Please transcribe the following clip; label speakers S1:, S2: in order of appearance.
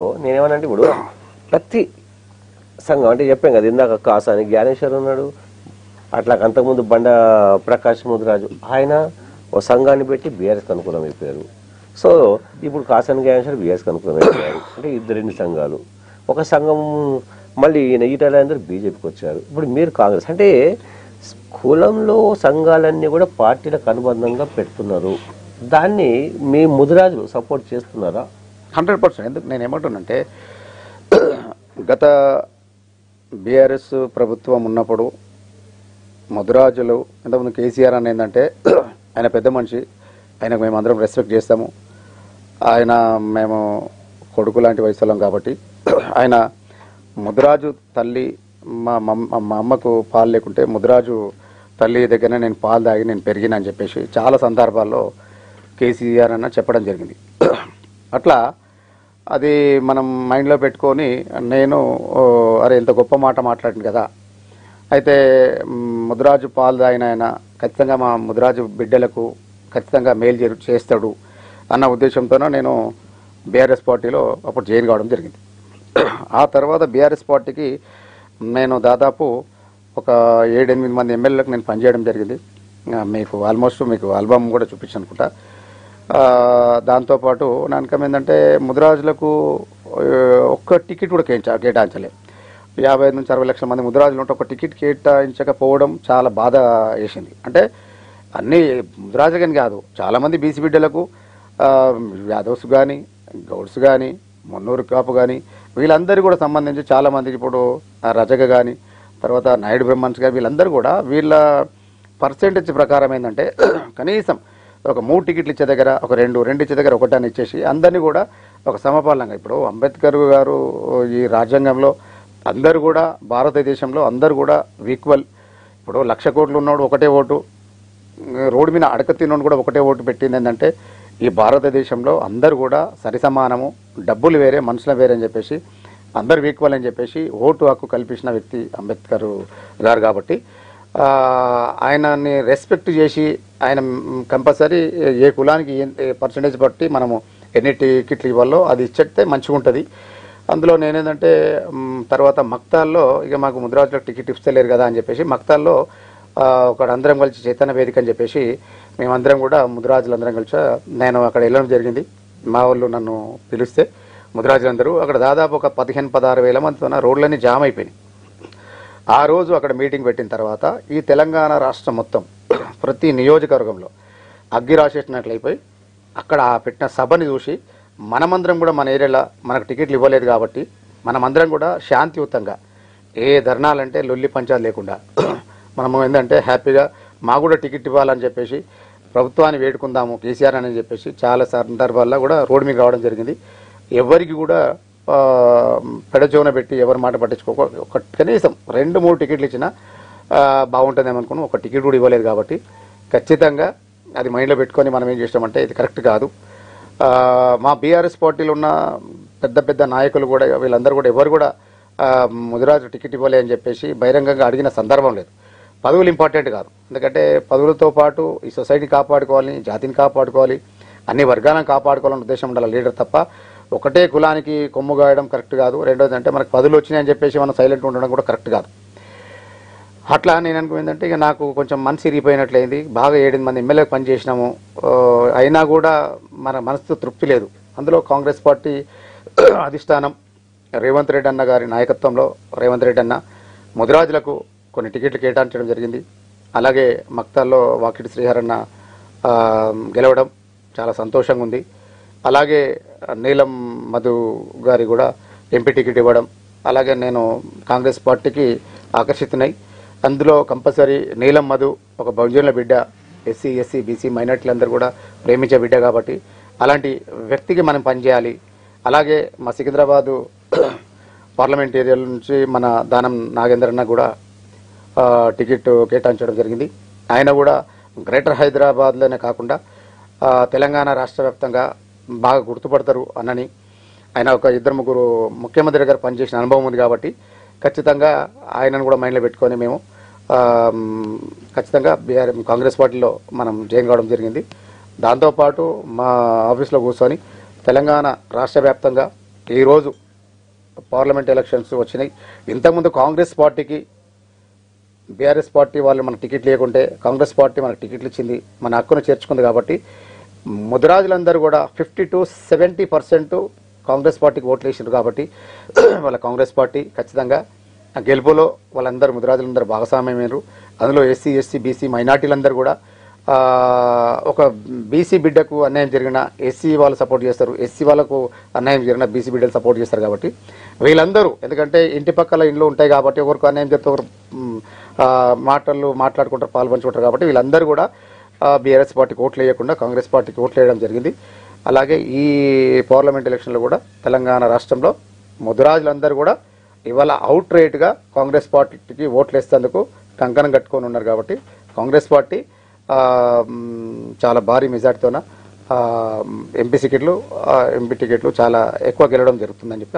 S1: నేనేమనంటే ఇప్పుడు ప్రతి సంఘం అంటే చెప్పాం కదా ఇందాక కాసాని జ్ఞానేశ్వర్ ఉన్నాడు, అట్లా అంతకుముందు బండ ప్రకాష్ ముదిరాజు ఆయన ఓ సంఘాన్ని పెట్టి బీఆర్ఎస్కి అనుకూలం అయిపోయారు. సో ఇప్పుడు కాసాని జ్ఞానేశ్వర్ బీఆర్ఎస్కి అనుకూలం అయిపోయారు. అంటే రెండు సంఘాలు, ఒక సంఘం మళ్ళీ ఈటలందరూ బీజేపీకి వచ్చారు. ఇప్పుడు మీరు కాంగ్రెస్ అంటే కులంలో సంఘాలన్నీ కూడా పార్టీలకు అనుబంధంగా పెడుతున్నారు. దాన్ని మీ ముదిరాజులు సపోర్ట్ చేస్తున్నారా?
S2: 100%. ఎందుకు నేను ఏమంటున్నానంటే గత బీఆర్ఎస్ ప్రభుత్వం ఉన్నప్పుడు ముదిరాజులు ఇంతకుముందు కేసీఆర్ అని ఏంటంటే ఆయన పెద్ద మనిషి, ఆయనకు మేము అందరం రెస్పెక్ట్ చేస్తాము. ఆయన మేము కొడుకు లాంటి వయసులం కాబట్టి ఆయన ముదిరాజు తల్లి మా అమ్మకు పాలు లేకుంటే ముదిరాజు తల్లి దగ్గరనే నేను పాలు తాగి నేను పెరిగిన అని చెప్పేసి చాలా సందర్భాల్లో కేసీఆర్ అన్న చెప్పడం జరిగింది. అట్లా అది మనం మైండ్లో పెట్టుకొని నేను అరే ఇంత గొప్ప మాట మాట్లాడింది కదా, అయితే ముదిరాజు పాలు తాగిన ఆయన ఖచ్చితంగా మా ముదిరాజు బిడ్డలకు ఖచ్చితంగా మేలు చేస్తాడు అన్న ఉద్దేశంతోనే నేను బీఆర్ఎస్ పార్టీలో అప్పుడు జాయిన్ కావడం జరిగింది. ఆ తర్వాత బీఆర్ఎస్ పార్టీకి నేను దాదాపు ఒక 7-8 మంది ఎమ్మెల్యేలకు నేను పనిచేయడం జరిగింది. మీకు ఆల్మోస్ట్ మీకు ఆల్బమ్ కూడా చూపించాను అనుకుంటా. దాంతోపాటు నా ఇన్కమ్ ఏంటంటే ముదిరాజులకు ఒక్క టికెట్ కూడా కేటాయించలే. 50 నుంచి 60 లక్షల మంది ముదిరాజులు ఉంటే ఒక టికెట్ కేటాయించకపోవడం చాలా బాధ వేసింది. అంటే అన్నీ ముదిరాజులని కాదు, చాలామంది బీసీ బిడ్డలకు యాదవ్స్ కానీ గౌడ్స్ కానీ మున్నూరు కాపు కానీ వీళ్ళందరూ కూడా సంబంధించి చాలామందికి ఇప్పుడు రజక కానీ తర్వాత నాయుడు బ్రహ్మన్స్ కానీ వీళ్ళందరూ కూడా వీళ్ళ పర్సెంటేజ్ ప్రకారం ఏంటంటే కనీసం ఒక 3 టికెట్లు ఇచ్చే దగ్గర ఒక 2 ఇచ్చే దగ్గర ఒకటాన్ని ఇచ్చేసి అందరినీ కూడా ఒక సమపాలనంగా, ఇప్పుడు అంబేద్కర్ గారు ఈ రాజ్యాంగంలో అందరూ కూడా భారతదేశంలో అందరూ కూడా ఈక్వల్. ఇప్పుడు 1,00,000 కోట్లు ఉన్నోడు ఒకటే ఓటు, రోడ్డు మీద అడక తిన్నోడు కూడా ఒకటే ఓటు పెట్టింది. ఏంటంటే ఈ భారతదేశంలో అందరూ కూడా సరిసమానము, డబ్బులు వేరే మనుషులు వేరే అని చెప్పేసి అందరు ఈక్వల్ అని చెప్పేసి ఓటు హక్కు కల్పించిన వ్యక్తి అంబేద్కర్ గారు. కాబట్టి ఆయనని రెస్పెక్ట్ చేసి ఆయన కంపల్సరీ ఏ కులానికి పర్సంటేజ్ బట్టి మనము ఎన్ని టికెట్లు ఇవ్వాలో అది ఇచ్చేస్తే మంచిగా ఉంటుంది. అందులో నేనేంటంటే తర్వాత మక్తాల్లో ఇక మాకు ముదిరాజులకు టికెట్ ఇస్తలేరు కదా అని చెప్పేసి మక్తాల్లో ఒక అందరం కలిసి చైతన్య వేదిక అని చెప్పేసి మేమందరం కూడా ముదిరాజులందరం కలిసి నేను అక్కడ వెళ్ళడం జరిగింది. మా వాళ్ళు నన్ను పిలిస్తే ముదిరాజులందరూ అక్కడ దాదాపు ఒక 15-16 వేల మందితో రోడ్లన్నీ జామ్ అయిపోయినాయి. ఆ రోజు అక్కడ మీటింగ్ పెట్టిన తర్వాత ఈ తెలంగాణ రాష్ట్రం మొత్తం ప్రతి నియోజకవర్గంలో అగ్గి రాసేసినట్లయిపోయి అక్కడ పెట్టిన సభని చూసి మనమందరం కూడా మన ఏరియాలో మనకు టికెట్లు ఇవ్వలేదు కాబట్టి మనమందరం కూడా శాంతియుతంగా ఏ ధర్నాలంటే లొల్లి పంచాలు లేకుండా మనము ఏంటంటే హ్యాపీగా మాకు కూడా టికెట్ ఇవ్వాలని చెప్పేసి ప్రభుత్వాన్ని వేడుకుందాము కేసీఆర్ అని చెప్పేసి చాలా సందర్భాల్లో కూడా రోడ్డు మీద రావడం జరిగింది. ఎవరికి కూడా పెడచోన పెట్టి ఎవరి మాట పట్టించుకోక ఒక కనీసం 2-3 టికెట్లు ఇచ్చినా బాగుంటుందేమో అనుకుని ఒక టికెట్ కూడా ఇవ్వలేదు. కాబట్టి ఖచ్చితంగా అది మైండ్లో పెట్టుకొని మనం ఏం చేస్తామంటే ఇది కరెక్ట్ కాదు. మా బీఆర్ఎస్ పార్టీలో ఉన్న పెద్ద నాయకులు కూడా వీళ్ళందరూ కూడా ఎవరు కూడా ముదిరాజు టికెట్ ఇవ్వలే అని చెప్పేసి బహిరంగంగా అడిగిన సందర్భం లేదు. పదవులు ఇంపార్టెంట్ కాదు, ఎందుకంటే పదవులతో పాటు ఈ సొసైటీ కాపాడుకోవాలి, జాతిని కాపాడుకోవాలి, అన్ని వర్గాలను కాపాడుకోవాలనే ఉద్దేశం ఉండాలి లీడర్ తప్ప ఒకటే కులానికి కొమ్ము గాయడం కరెక్ట్ కాదు. రెండోది అంటే మనకు పదవులు వచ్చినాయని చెప్పేసి మనం సైలెంట్ ఉండడం కూడా కరెక్ట్ కాదు. అట్లా నేను అనుకుందంటే ఇక నాకు కొంచెం మనసు ఇరిగిపోయినట్లయింది. బాగా 7 మంది ఎమ్మెల్యేకి పనిచేసినాము, అయినా కూడా మన మనసుతో తృప్తి లేదు. అందులో కాంగ్రెస్ పార్టీ అధిష్టానం రేవంత్ రెడ్డి అన్న గారి నాయకత్వంలో రేవంత్ రెడ్డి అన్న ముదిరాజులకు కొన్ని టికెట్లు కేటాయించడం జరిగింది. అలాగే మక్తాల్లో వాకిటి శ్రీహరన్న గెలవడం చాలా సంతోషంగా ఉంది. అలాగే నీలం మధు గారి కూడా ఎంపీ టికెట్ ఇవ్వడం, అలాగే నేను కాంగ్రెస్ పార్టీకి ఆకర్షితున్నై. అందులో కంపల్సరీ నీలం మధు ఒక బహుజనుల బిడ్డ, ఎస్సీ ఎస్సీ బీసీ మైనార్టీలందరూ కూడా ప్రేమించే బిడ్డ కాబట్టి అలాంటి వ్యక్తికి మనం పనిచేయాలి. అలాగే మా సికింద్రాబాదు పార్లమెంట్ ఏరియా నుంచి మన దానం నాగేంద్రన్న కూడా టికెట్ కేటాయించడం జరిగింది. ఆయన కూడా గ్రేటర్ హైదరాబాద్లోనే కాకుండా తెలంగాణ రాష్ట్ర వ్యాప్తంగా బాగా గుర్తుపడతారు అన్నని, ఆయన ఒక 2-3 ముఖ్యమంత్రి దగ్గర పనిచేసిన అనుభవం ఉంది కాబట్టి ఖచ్చితంగా ఆయనను కూడా మైండ్లో పెట్టుకొని మేము ఖచ్చితంగా కాంగ్రెస్ పార్టీలో మనం జాయిన్ కావడం జరిగింది. దాంతోపాటు మా ఆఫీస్లో కూర్చొని తెలంగాణ రాష్ట్ర వ్యాప్తంగా ఈరోజు పార్లమెంట్ ఎలక్షన్స్ వచ్చినాయి. ఇంతకుముందు కాంగ్రెస్ పార్టీకి బీఆర్ఎస్ పార్టీ వాళ్ళు మనకు టికెట్ లేకుంటే కాంగ్రెస్ పార్టీ మనకు టికెట్లు ఇచ్చింది, మన హక్కును చేర్చుకుంది. కాబట్టి ముదిరాజులందరూ కూడా 50 to 70% కాంగ్రెస్ పార్టీకి ఓట్లు వేసిండ్రు. కాబట్టి వాళ్ళ కాంగ్రెస్ పార్టీ ఖచ్చితంగా ఆ గెలుపులో వాళ్ళందరూ ముదిరాజులందరూ భాగస్వామ్యమైనరు. అందులో ఎస్సీ, ఎస్టీ, బీసీ మైనార్టీలందరూ కూడా ఒక బీసీ బిడ్డకు అన్యాయం జరిగిన ఎస్సీ వాళ్ళు సపోర్ట్ చేస్తారు, ఎస్సీ వాళ్ళకు అన్యాయం జరిగిన బీసీ బిడ్డలు సపోర్ట్ చేస్తారు. కాబట్టి వీళ్ళందరూ ఎందుకంటే ఇంటి పక్కల ఇండ్లు ఉంటాయి కాబట్టి ఒకరికి అన్యాయం చెప్తే ఒకరు మాట్లాడుకుంటారు, పాల్పంచుకుంటారు. కాబట్టి వీళ్ళందరూ కూడా బీఆర్ఎస్ పార్టీకి ఓట్లు వేయకుండా కాంగ్రెస్ పార్టీకి ఓట్లు వేయడం జరిగింది. అలాగే ఈ పార్లమెంట్ ఎలక్షన్లో కూడా తెలంగాణ రాష్ట్రంలో ముదిరాజులందరూ కూడా ఇవాళ అవుట్ రేట్గా కాంగ్రెస్ పార్టీకి ఓట్లు వేసేందుకు కంకణం కట్టుకొని ఉన్నారు. కాబట్టి కాంగ్రెస్ పార్టీ చాలా భారీ మెజార్టీతోన ఎంపీ టికెట్లు చాలా ఎక్కువ గెలవడం జరుగుతుందని చెప్పి